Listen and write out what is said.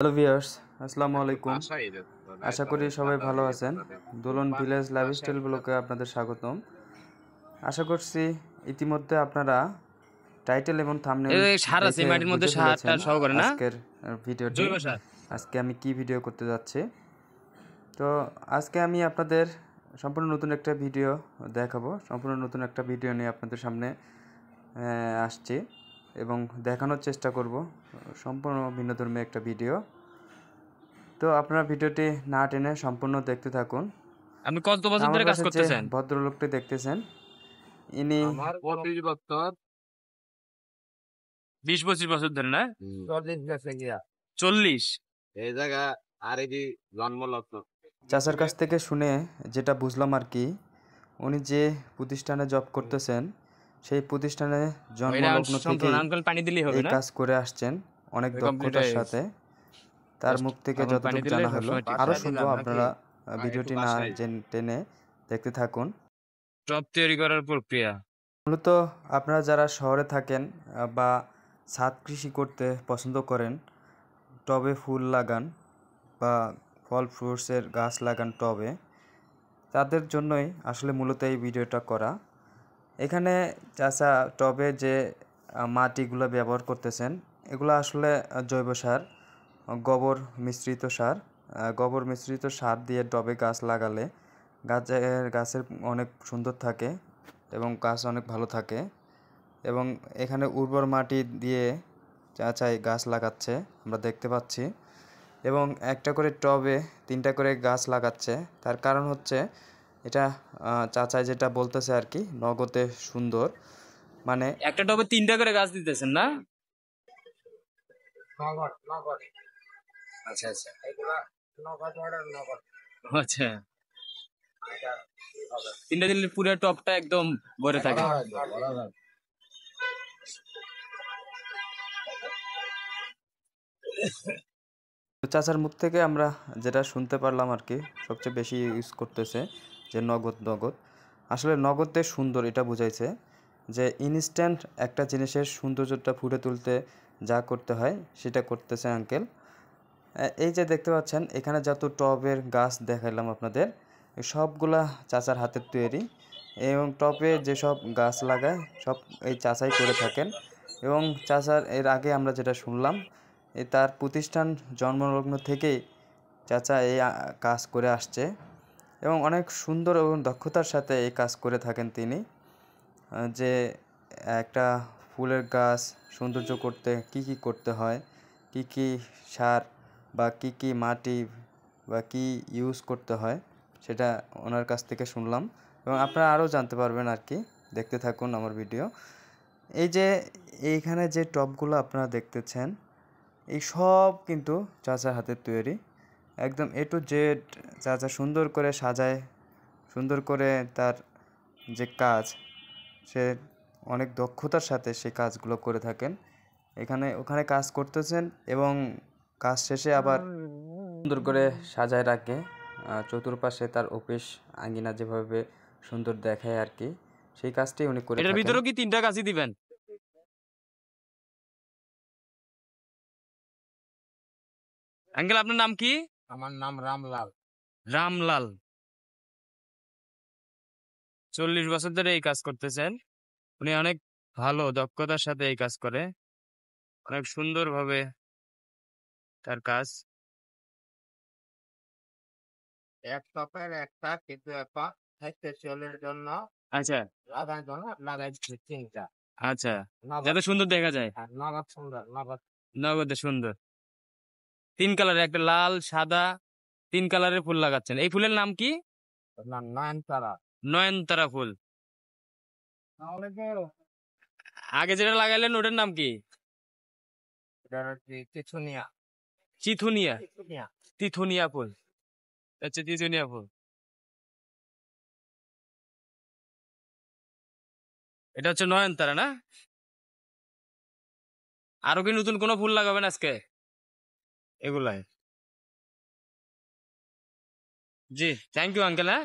Hello viewers, আসসালামু আলাইকুম। আশা করি সবাই ভালো আছেন। দোলন ভিলেজ লাইফস্টাইল ব্লগে আপনাদের স্বাগতম। আশা করছি ইতিমধ্যে আপনারা টাইটেল এবং থাম্বনেল সার আছে দেখে মাটির মধ্যে বুঝে সারটা ফেলেছেন সহ করে না আজকের ভিডিওটি। জৈব সার। আজকে আমি কি ভিডিও করতে যাচ্ছি। তো আজকে আমি আপনাদের সম্পূর্ণ নতুন একটা ভিডিও দেখাবো। সম্পূর্ণ নতুন একটা ভিডিও নিয়ে আপনাদের সামনে আসছি এবং দেখানোর চেষ্টা করব সম্পূর্ণ ভিন্নধর্মী একটা ভিডিও। তো আপনারা ভিডিওটি না টেনে সম্পূর্ণ দেখতে থাকুন। আপনি কত বছর আমার ধরে কাজ পাশে যে করতেছেন? ভদ্রলোকটি দেখতেছেন, ইনি আমার 25 বছর 20-25 বছর ধরে না? 40 গেছে গিয়া 40। এই জায়গা আর এই যে জন্ম লগ্ন চাচার কাছ থেকে শুনে যেটা বুঝলাম আর কি, উনি যে প্রতিষ্ঠানে জব করতেছেন সেই প্রতিষ্ঠানে জন্মলগ্ন থেকেই আঙ্কেল পানি দিলেই হবে এই না? কাজ করে আসছেন অনেক কমপ্লিট দক্ষতার হয়ে গেছে। সাথে। তার মুখ থেকে এখন পানি যতটুকু দিলে জানা হলো সবসময় ঠিক আরও বাসায় শুনবো, দিলাম নাকি? আপনারা ভিডিওটি একটু না বাসায়। টেনে দেখতে থাকুন। টব তৈরি করার প্রক্রিয়া। মূলত আপনারা যারা শহরে থাকেন বা ছাদ কৃষি করতে পছন্দ করেন, টবে ফুল লাগান বা ফল ফ্রুটসের গাছ লাগান টবে, তাদের জন্যই আসলে মূলত এই ভিডিওটা করা। এখানে চাচা টবে যে মাটিগুলো ব্যবহার করতেছেন এগুলো আসলে জৈব সার, গোবর মিশ্রিত সার। গোবর মিশ্রিত সার দিয়ে টবে গাছ লাগালে গাছের অনেক সুন্দর থাকে এবং গাছ অনেক ভালো থাকে। এবং এখানে উর্বর মাটি দিয়ে চাচাই গাছ লাগাচ্ছে আমরা দেখতে পাচ্ছি। এবং একটা করে টবে 3টা করে গাছ লাগাচ্ছে। তার কারণ হচ্ছে এটা চাচাই যেটা বলতেছে আর কি, নগদে সুন্দর। মানে একটা টবে 3টা করে গাছ দিতেছেন না? নগদ নগদ আচ্ছা আচ্ছা। এগুলা নগদ অর্ডার নগদ আচ্ছা, এটা হবে 3টা দিলে পুরো টবটা একদম ভরে থাকে। বলা যাবে চাচার মুখ থেকে আমরা যেটা শুনতে পারলাম আর কি, সবচেয়ে বেশি ইউজ করতেছে যে নগদ নগদ। আসলে নগদে সুন্দর এটা বুঝাইছে যে ইনস্ট্যান্ট একটা জিনিসের সৌন্দর্যটা ফুটে তুলতে যা করতে হয় সেটা করতেছে আঙ্কেল। এই যে দেখতে পাচ্ছেন এখানে যত টবের গাছ দেখাইলাম আপনাদের, এই সবগুলা চাচার হাতের তৈরি। এবং টবে যেসব গাছ লাগায় সব এই চাচাই করে থাকেন। এবং চাচার এর আগে আমরা যেটা শুনলাম, তার প্রতিষ্ঠান জন্মলগ্ন থেকেই চাচা এই কাজ করে আসছে এবং অনেক সুন্দর এবং দক্ষতার সাথে এই কাজ করে থাকেন তিনি। যে একটা ফুলের গাছ সৌন্দর্য করতে কি কি করতে হয়, কি কি সার বা কি কি মাটি বা কি ইউজ করতে হয় সেটা ওনার কাছ থেকে শুনলাম এবং আপনারা আরও জানতে পারবেন আর কি। দেখতে থাকুন আমার ভিডিও। এই যে এইখানে যে টবগুলো আপনারা দেখতেছেন এই সব কিন্তু চাচার হাতের তৈরি, একদম এ টু জেড। চাচা সুন্দর করে সাজায়, সুন্দর করে তার যে কাজ সে অনেক দক্ষতার সাথে সে কাজগুলো করে থাকেন। এখানে ওখানে কাজ করতেছেন এবং কাজ শেষে আবার সুন্দর করে সাজায় রাখে। চতুর্পাশে তার অফিস আঙ্গিনা যেভাবে সুন্দর দেখায় আর কি, সেই কাজটি উনি করে এটার থাকেন। ভিতরেও কি 3টা গাছই দিবেন? আঙ্কেল আপনার নাম কি? আমার নাম রামলাল। রামলাল। 40 বছর ধরে এই কাজ করতেছেন। উনি অনেক ভালো দক্ষতার সাথে এই কাজ করে, অনেক সুন্দরভাবে তার কাজ। এক টপের একটা কিন্তু এখন ফেস্টিভ্যালের জন্য আচ্ছা লাগানোর জন্য লাগাইছি 3টা আচ্ছা, নগদ। যাতে সুন্দর দেখা যায়। হ্যাঁ, নগদ সুন্দর নগদ নগদে সুন্দর। 3 কালারের, একটা লাল সাদা, 3 কালারের ফুল লাগাচ্ছেন। এই ফুলের নাম কি? না নয়নতারা নয়নতারা ফুল। তাহলে তো আগে যেটা লাগাইলেন ওটার নাম কি? এটা হচ্ছে চিচুনিয়া চিথুনিয়া। চিচুনিয়া তিথুনিয়া ফুল। আচ্ছা, তিথুনিয়া ফুল। এটা হচ্ছে নয়নতারা না? আরো কি নতুন কোনো ফুল লাগাবেন আজকে? এগুলাই। জি, থ্যাংক ইউ আঙ্কেল। হ্যাঁ।